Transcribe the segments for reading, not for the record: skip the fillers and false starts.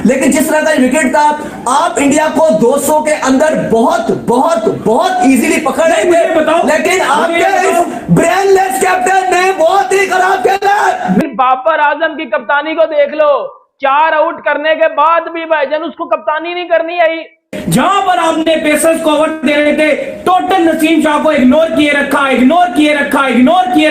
लेकिन जिस तरह का विकेट था, आप इंडिया को 200 के अंदर बहुत बहुत बहुत इजीली पकड़ रहे थे, लेकिन आपके ब्रेनलेस कैप्टन ने बहुत ही खराब खेला। बाबर आजम की कप्तानी को देख लो, 4 आउट करने के बाद भी भाईजान उसको कप्तानी नहीं करनी आई। जहां पर आपने पेसर्स को ओवर दे रहे थे, टोटल नसीम शाह को इग्नोर किए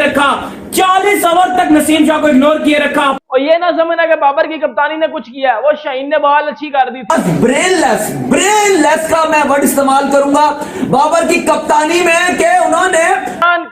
रखा 40 ओवर तक नसीम शाह को इग्नोर किए रखा। और ये ना समझना कि बाबर की कप्तानी ने कुछ किया, वो शाहीन ने बॉल अच्छी कर दी थी। ब्रेनलेस का मैं वर्ड इस्तेमाल करूंगा बाबर की कप्तानी में कि उन्होंने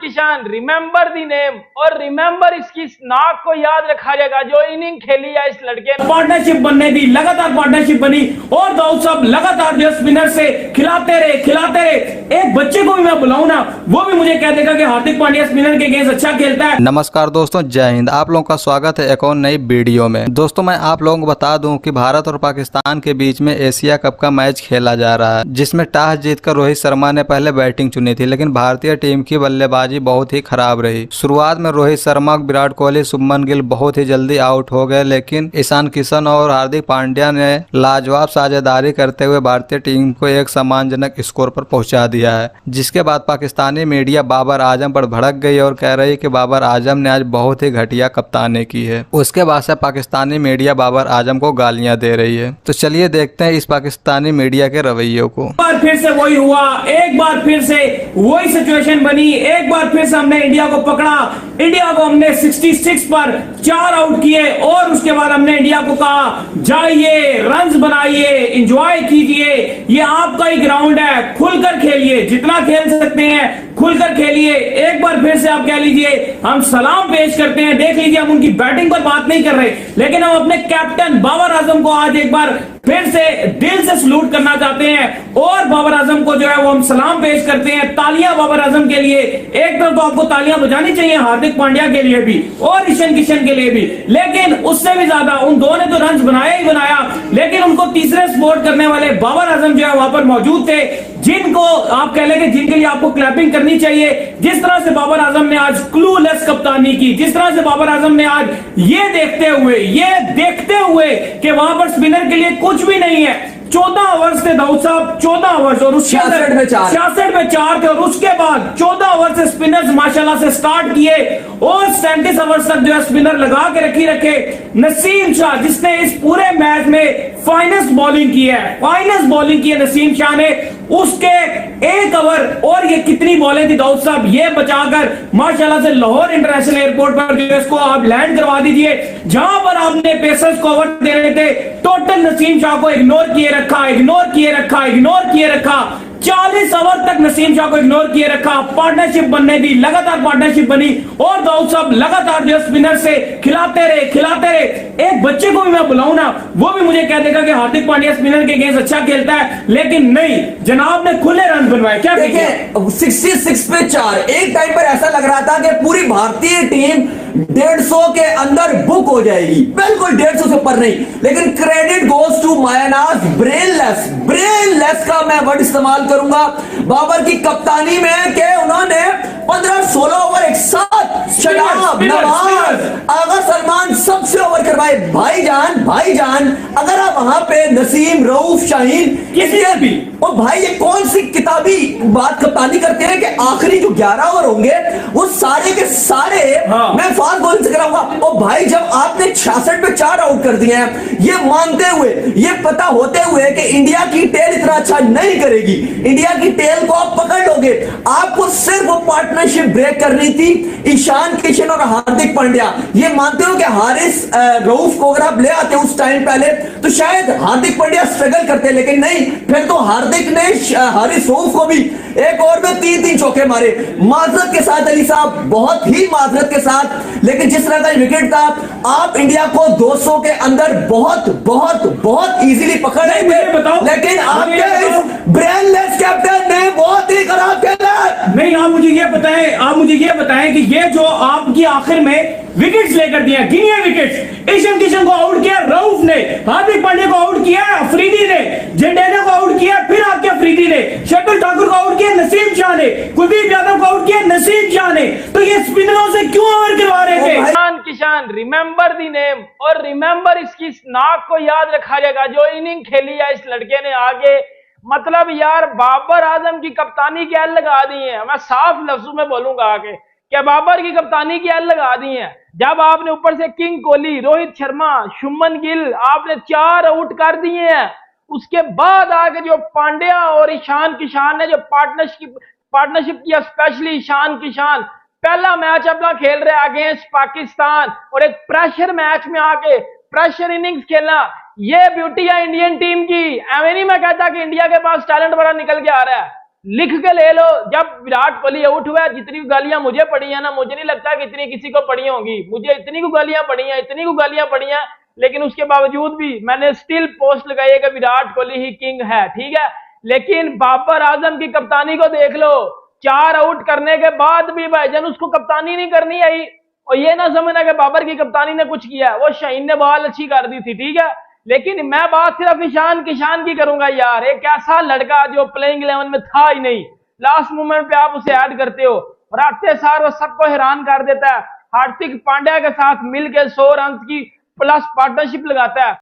किशान रिमेंबर दी नेम और रिमेंबर इसकी नाक को याद रखा जाएगा जो इनिंग खेली है इस लड़के ने। पार्टनरशिप बनने दी, लगातार पार्टनरशिप बनी और दाऊद साहब लगातार जो स्पिनर से खिलाते रहे। एक बच्चे को भी मैं बुलाऊं ना, वो भी मुझे कह देगा कि हार्दिक पांड्या स्पिनर के अगेंस्ट अच्छा खेलता है। नमस्कार दोस्तों, जय हिंद। आप लोगों का स्वागत है एक और नई वीडियो में। दोस्तों मैं आप लोगों को बता दूं कि भारत और पाकिस्तान के बीच में एशिया कप का मैच खेला जा रहा है, जिसमें टॉस जीतकर रोहित शर्मा ने पहले बैटिंग चुनी थी, लेकिन भारतीय टीम की बल्लेबाजी बहुत ही खराब रही। शुरुआत में रोहित शर्मा, विराट कोहली, शुभमन गिल बहुत ही जल्दी आउट हो गए, लेकिन ईशान किशन और हार्दिक पांड्या ने लाजवाब साझेदारी करते हुए भारतीय टीम को एक सम्मानजनक स्कोर पर पहुंचा दिया है। जिसके बाद पाकिस्तानी मीडिया बाबर आजम पर भड़क गई और कह रही कि बाबर आजम ने आज बहुत ही घटिया कप्तानी की है। उसके बाद से पाकिस्तानी मीडिया बाबर आजम को गालियां दे रही है। तो चलिए देखते हैं इस पाकिस्तानी मीडिया के रवैये को। एक बार फिर से वही हुआ, एक बार फिर से वही सिचुएशन बनी, एक बार फिर से हमने इंडिया को पकड़ा। इंडिया को हमने 66 पर 4 आउट किए और उसके बाद हमने इंडिया को कहा जाइए, रन्स बनाइए, एंजॉय कीजिए, ये आपका ही ग्राउंड है, खुलकर खेलिए, जितना खेल सकते हैं खुलकर खेलिए। एक बार फिर से आप कह लीजिए हम सलाम पेश करते हैं। देख लीजिए, हम उनकी बैटिंग पर बात नहीं कर रहे, लेकिन हम अपने कैप्टन बाबर आजम को आज एक बार फिर से दिल से सलूट करना चाहते हैं और बाबर आजम को जो है वो हम सलाम पेश करते हैं। तालियां बाबर आजम के लिए। एक तरफ तो आपको तालियां बजानी चाहिए हार्दिक पांड्या के लिए भी और ईशान किशन के लिए भी, लेकिन उससे भी ज्यादा उन दो ने तो रन बनाया ही बनाया, लेकिन उनको तीसरे सपोर्ट करने वाले बाबर आजम जो है वहां पर मौजूद थे, जिनको आप कह लेंगे जिनके लिए आपको क्लैपिंग करनी चाहिए। जिस तरह से बाबर आजम ने आज क्लूलेस कप्तानी की, जिस तरह से बाबर आजम ने आज ये देखते हुए कि वहां पर स्पिनर के लिए कुछ भी नहीं है। 14 ओवर्स थे दाऊद साहब, 14 ओवर्स और 66 में 4 थे और उसके बाद 14 ओवर से स्पिनर्स माशाल्लाह से स्टार्ट किए और 37 ओवर्स तक जो है स्पिनर लगा के रखे। नसीम शाह जिसने इस पूरे मैच में फाइनेस्ट बॉलिंग की है नसीम शाह ने, उसके 1 ओवर और ये कितनी बॉलें थी दाऊद साहब, ये बचाकर माशाल्लाह से लाहौर इंटरनेशनल एयरपोर्ट पर जो इसको आप लैंड करवा दीजिए। जहां पर आपने पेसर्स को ओवर दे रहे थे, टोटल नसीम शाह को इग्नोर किए रखा 40 ओवर तक नसीम शाह को इग्नोर किए रखा। पार्टनरशिप बनने दी, लगातार पार्टनरशिप बनी और दाऊद साहब लगातार जो स्पिनर से खिलाते रहे। एक बच्चे को भी मैं बुलाऊं ना, वो भी मुझे कह देगा कि हार्दिक पांड्या स्पिनर के अगेंस्ट अच्छा खेलता है, लेकिन नहीं, जनाब ने खुले रन बनवाए। क्या देखिए 66 पे 4, एक टाइम पर ऐसा लग रहा था कि पूरी भारतीय टीम 150 के अंदर बुक हो जाएगी, बिल्कुल 150 से ऊपर नहीं, लेकिन क्रेडिट गोज टू मायनाज ब्रेनलेस का मैं वर्ड इस्तेमाल करूंगा बाबर की कप्तानी में कि उन्होंने 15-16 ओवर एक साथ शदाब, नवाज, आगा सलमान सबसे ओवर करवाए। भाईजान अगर आप वहां पे नसीम, रऊफ, शाहीन किसी भी, और भाई ये कौन सी किताबी बात कप्तानी करते हैं कि आखिरी जो 11 ओवर होंगे वो सारे के सारे मैं फास्ट बॉलिंग से कराऊंगा। और भाई जब आपने 66 पे 4 आउट कर दिए हैं, ये मानते हुए, ये पता होते हुए कि इंडिया की टेल इतना अच्छा नहीं करेगी, इंडिया की टेल को आप पकड़ लोगे, आपको सिर्फ वो पार्टनरशिप ब्रेक करनी थी ईशान किशन और हार्दिक पांड्या। ये मानते हो कि हारिस रऊफ को अगर आप ले आते उस टाइम पहले तो शायद हार्दिक पांड्या स्ट्रगल करते, लेकिन नहीं, फिर तो हार्दिक ने हारिस रऊफ को भी एक ओवर में 3-3 चौके मारे। माजरत के साथ अली साहब, बहुत ही माजरत के साथ, लेकिन जिस तरह का विकेट था, आप इंडिया को 200 के अंदर बहुत बहुत बहुत इजीली पकड़ रहे थे, लेकिन आपके ब्रेनलेस कैप्टन ने बहुत ही खराब खेला। नहीं, आप मुझे ये बताएं कि ये जो आपकी आखिर में विकेट्स लेकर दिया, गिनिए विकेट्स, ईशान किशन को आउट किया रऊफ ने, हार्दिक पांड्या को आउट किया अफरीदी ने, जडेजा को आउट किया फिर आपके अफरीदी ने, शर्दुल ठाकुर को आउट किया नसीम शाह ने, कुलदीप यादव को आउट किया नसीम शाह ने, तो ये स्पिनरों से क्यों ओवर करवा रहे थे? ईशान किशान, रिमेंबर दी नेम, और रिमेंबर इसकी नाक को याद रखा जाएगा जो इनिंग खेली है इस लड़के ने आगे। मतलब यार बाबर आजम की कप्तानी की एल लगा दी है, मैं साफ लफ्जों में बोलूंगा आगे क्या बाबर की कप्तानी की एल लगा दी है। जब आपने ऊपर से किंग कोहली, रोहित शर्मा, शुभमन गिल आपने 4 आउट कर दिए हैं, उसके बाद आगे जो पांड्या और ईशान किशान ने जो पार्टनरशिप किया, स्पेशली ईशान किशान पहला मैच अपना खेल रहे अगेंस्ट पाकिस्तान और एक प्रेशर मैच में आके प्रेशर इनिंग्स खेलना, ये ब्यूटी है इंडियन टीम की। एवं नहीं मैं कहता कि इंडिया के पास टैलेंट बड़ा निकल के आ रहा है, लिख के ले लो। जब विराट कोहली आउट हुआ, जितनी गालियां मुझे पड़ी है ना, मुझे नहीं लगता कि इतनी किसी को पड़ी होंगी। मुझे इतनी को गालियां पड़ी हैं, इतनी को गालियां पड़ी हैं, लेकिन उसके बावजूद भी मैंने स्टिल पोस्ट लगाई है कि विराट कोहली ही किंग है, ठीक है। लेकिन बाबर आजम की कप्तानी को देख लो, 4 आउट करने के बाद भी भाईजान उसको कप्तानी नहीं करनी आई। और ये ना समझना कि बाबर की कप्तानी ने कुछ किया, वो शाहीन ने बॉल अच्छी कर दी थी, ठीक है। लेकिन मैं बात सिर्फ ईशान किशान की करूंगा यार, एक ऐसा लड़का जो प्लेइंग 11 में था ही नहीं, लास्ट मोमेंट पे आप उसे ऐड करते हो और आते सार वो सबको हैरान कर देता है। हार्दिक पांड्या के साथ मिलकर 100 रन की प्लस पार्टनरशिप लगाता है।